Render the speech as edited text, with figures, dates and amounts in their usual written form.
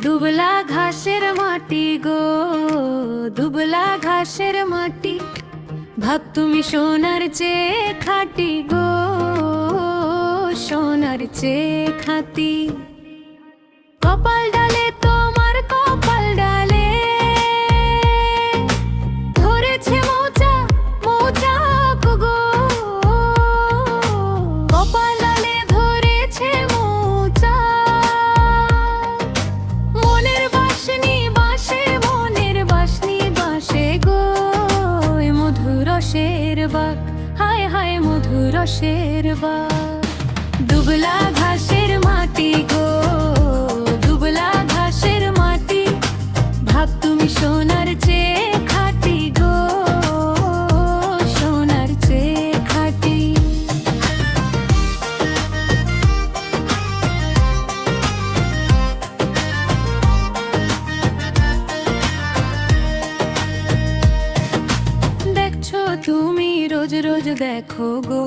দুবলা ঘাসের মাটি গো, দুবলা ঘাসের মাটি, ভাব তুমি সোনার চেয়ে খাঁটি গো, সোনার চেয়ে খাঁটি। কপাল ডালে তোমার কপাল ডালে ধরেছে মৌচা, মৌচাক গো, কপাল ডালে ধরেছে মৌচা। মনের বাসনি বাসে, মনের বাসনি বাসে গো, মধুর রসের বাক, হায় হায় মধুর রসের বাক। দুবলা ঘাসের মাটি গো, দুবলা ঘাসের মাটি, ভাব তুমি সোনার চেয়ে খাঁটি গো, সোনার চেয়ে খাঁটি। দেখছো তুমি রোজ রোজ দেখো গো,